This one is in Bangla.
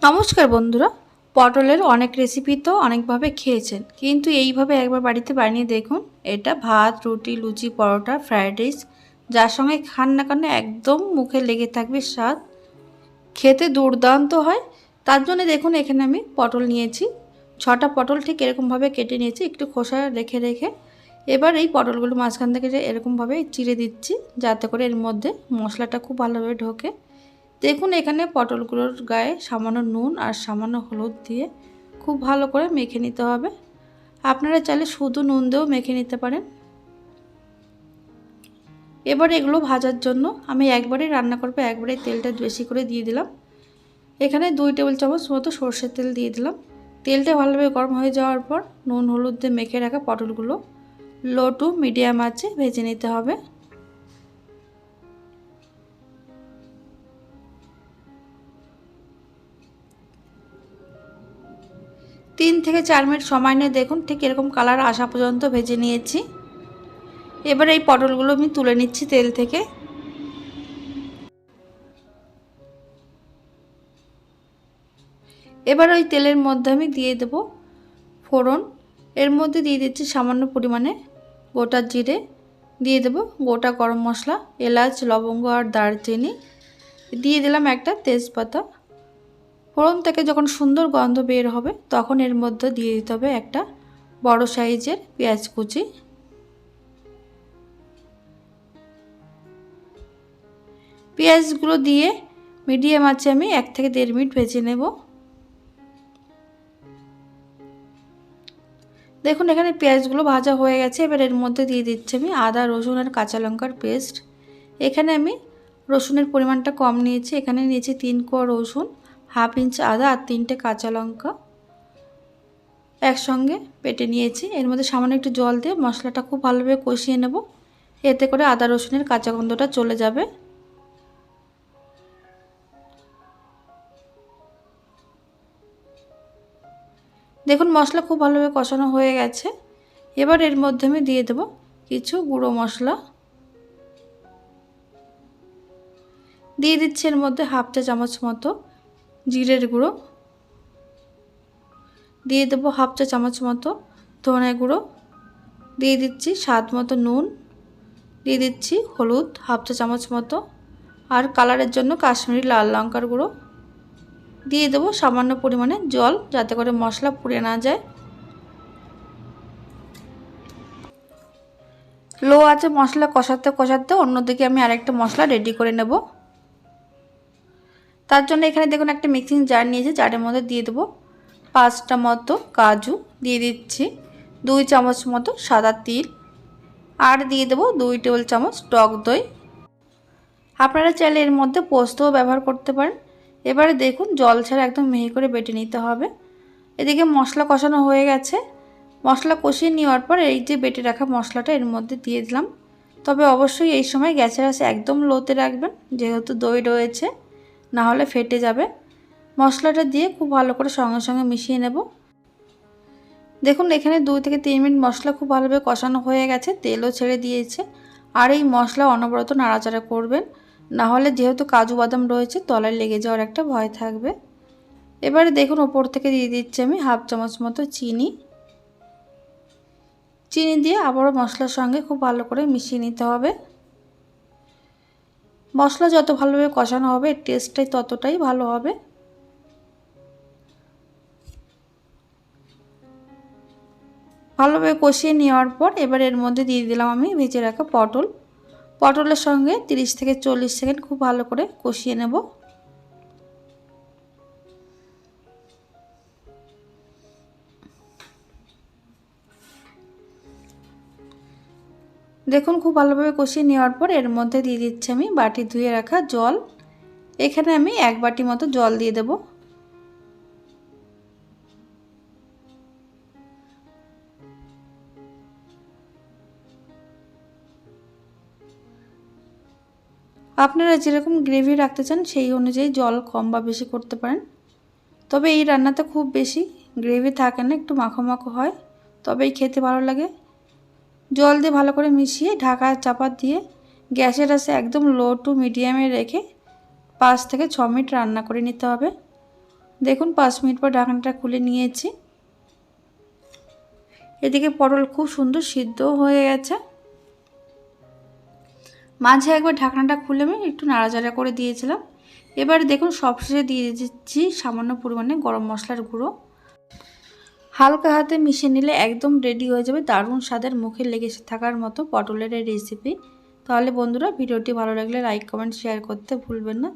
নমস্কার বন্ধুরা। পটলের অনেক রেসিপি তো অনেকভাবে খেয়েছেন, কিন্তু এইভাবে একবার বাড়িতে বানিয়ে দেখুন। এটা ভাত, রুটি, লুচি, পরোটা, ফ্রায়েড রাইস যার সঙ্গে খান না কেন একদম মুখে লেগে থাকবে স্বাদ। খেতে দুর্দান্ত হয়। তার জন্য দেখুন এখানে আমি পটল নিয়েছি। 6টা পটল ঠিক এরকমভাবে কেটে নিয়েছি, একটু খোসা রেখে রেখে। এবার এই পটলগুলো মাঝখান থেকে যে এরকমভাবে চিড়ে দিচ্ছি, যাতে করে এর মধ্যে মশলাটা খুব ভালোভাবে ঢোকে। দেখুন এখানে পটলগুলোর গায়ে সামান্য নুন আর সামান্য হলুদ দিয়ে খুব ভালো করে মেখে নিতে হবে। আপনারা চাইলে শুধু নুন দিয়েও মেখে নিতে পারেন। এবার এগুলো ভাজার জন্য আমি একবারেই রান্না করবো, একবারে তেলটা বেশি করে দিয়ে দিলাম। এখানে 2 টেবিল চামচ মতো সর্ষের তেল দিয়ে দিলাম। তেলটা ভালোভাবে গরম হয়ে যাওয়ার পর নুন হলুদ দিয়ে মেখে রাখা পটলগুলো লো টু মিডিয়াম আঁচে ভেজে নিতে হবে। 3 থেকে 4 মিনিট সময় নিয়ে দেখুন ঠিক এরকম কালার আসা পর্যন্ত ভেজে নিয়েছি। এবার এই পটলগুলো আমি তুলে নিচ্ছি তেল থেকে। এবার ওই তেলের মধ্যে আমি দিয়ে দেব ফোড়ন। এর মধ্যে দিয়ে দিচ্ছি সামান্য পরিমাণে গোটা জিরে, দিয়ে দেব গোটা গরম মশলা, এলাচ, লবঙ্গ আর দারচিনি, দিয়ে দিলাম একটা তেজপাতা। ফোড়ন থেকে যখন সুন্দর গন্ধ বের হবে তখন এর মধ্যে দিয়ে দিতে হবে একটা বড় সাইজের পেঁয়াজ কুচি। পেঁয়াজগুলো দিয়ে মিডিয়াম আঁচে আমি 1 থেকে 1.5 মিনিট ভেজে নেব। দেখুন এখানে পেঁয়াজগুলো ভাজা হয়ে গেছে। এবার এর মধ্যে দিয়ে দিচ্ছি আমি আদা, রসুন আর কাঁচা লঙ্কার পেস্ট। এখানে আমি রসুনের পরিমাণটা কম নিয়েছি। এখানে নিয়েছি 3 কোয়া রসুন, হাফ ইঞ্চ আদা আর 3টে কাঁচা লঙ্কা একসঙ্গে বেটে নিয়েছি। এর মধ্যে সামান্য একটু জল দিয়ে মশলাটা খুব ভালোভাবে কষিয়ে নেব, এতে করে আদা রসুনের কাঁচা গন্ধটা চলে যাবে। দেখুন মশলা খুব ভালোভাবে কষানো হয়ে গেছে। এবার এর মধ্যে আমি দিয়ে দেব কিছু গুঁড়ো মশলা। দিয়ে দিচ্ছি এর মধ্যে হাফ চা চামচ মতো জিরের গুঁড়ো, দিয়ে দেবো হাফ চা চামচ মতো ধনে গুঁড়ো, দিয়ে দিচ্ছি স্বাদ মতো নুন, দিয়ে দিচ্ছি হলুদ হাফ চা চামচ মতো, আর কালারের জন্য কাশ্মীরি লাল লঙ্কার গুঁড়ো, দিয়ে দেবো সামান্য পরিমাণে জল, যাতে করে মশলা পুড়ে না যায়। লো আছে মশলা কষাতে কষাতে অন্যদিকে আমি আরেকটা মশলা রেডি করে নেব। তার জন্য এখানে দেখুন একটা মিক্সিং জার নিয়েছি, জারের মধ্যে দিয়ে দেবো 5টা মতো কাজু, দিয়ে দিচ্ছি 2 চামচ মতো সাদা তিল, আর দিয়ে দেবো 2 টেবিল চামচ টক দই। আপনারা চাইলে এর মধ্যে পোস্তও ব্যবহার করতে পারেন। এবারে দেখুন জল ছাড়া একদম মিহি করে বেটে নিতে হবে। এদিকে মশলা কষানো হয়ে গেছে। মশলা কষিয়ে নেওয়ার পর এই যে বেটে রাখা মশলাটা এর মধ্যে দিয়ে দিলাম। তবে অবশ্যই এই সময় গ্যাসের আঁচ একদম লোতে রাখবেন, যেহেতু দই রয়েছে, না হলে ফেটে যাবে। মশলাটা দিয়ে খুব ভালো করে সঙ্গে সঙ্গে মিশিয়ে নেব। দেখুন এখানে 2 থেকে 3 মিনিট মশলা খুব ভালোভাবে কষানো হয়ে গেছে, তেলও ছেড়ে দিয়েছে। আর এই মশলা অনবরত নাড়াচাড়া করবেন, না হলে যেহেতু কাজু বাদাম রয়েছে তলায় লেগে যাওয়ার একটা ভয় থাকবে। এবারে দেখুন ওপর থেকে দিয়ে দিচ্ছি আমি হাফ চামচ মতো চিনি। চিনি দিয়ে আবারও মশলার সঙ্গে খুব ভালো করে মিশিয়ে নিতে হবে। মশলা যত ভালোভাবে কষানো হবে এর টেস্টটাই ততটাই ভালো হবে। ভালোভাবে কষিয়ে নেওয়ার পর এবার এর মধ্যে দিয়ে দিলাম আমি ভেজে রাখা পটল। পটলের সঙ্গে 30 থেকে 40 সেকেন্ড খুব ভালো করে কষিয়ে নেব। দেখুন খুব ভালোভাবে কষিয়ে নেওয়ার পর এর মধ্যে দিয়ে দিচ্ছি আমি বাটি ধুয়ে রাখা জল। এখানে আমি 1 বাটি মতো জল দিয়ে দেব। আপনারা যেরকম গ্রেভি রাখতে চান সেই অনুযায়ী জল কম বা বেশি করতে পারেন। তবে এই রান্নাতে খুব বেশি গ্রেভি থাকে না, একটু মাখো মাখো হয়, তবেই খেতে ভালো লাগে। জল দিয়ে ভালো করে মিশিয়ে ঢাকা চাপা দিয়ে গ্যাসের আঁচে একদম লো টু মিডিয়ামে রেখে 5 থেকে 6 মিনিট রান্না করে নিতে হবে। দেখুন 5 মিনিট পর ঢাকনাটা খুলে নিয়েছি। এদিকে পটল খুব সুন্দর সিদ্ধ হয়ে গেছে। মাঝে একবার ঢাকনাটা খুলে আমি একটু নাড়াচাড়া করে দিয়েছিলাম। এবার দেখুন সবশেষে দিয়ে দিচ্ছি সামান্য পরিমাণে গরম মশলার গুঁড়ো। হালকা হাতে মিশিয়ে নিলে একদম রেডি হয়ে যাবে দারুণ স্বাদের, মুখে লেগে থাকার মতো পটলের এই রেসিপি। তাহলে বন্ধুরা, ভিডিওটি ভালো লাগলে লাইক কমেন্ট শেয়ার করতে ভুলবেন না।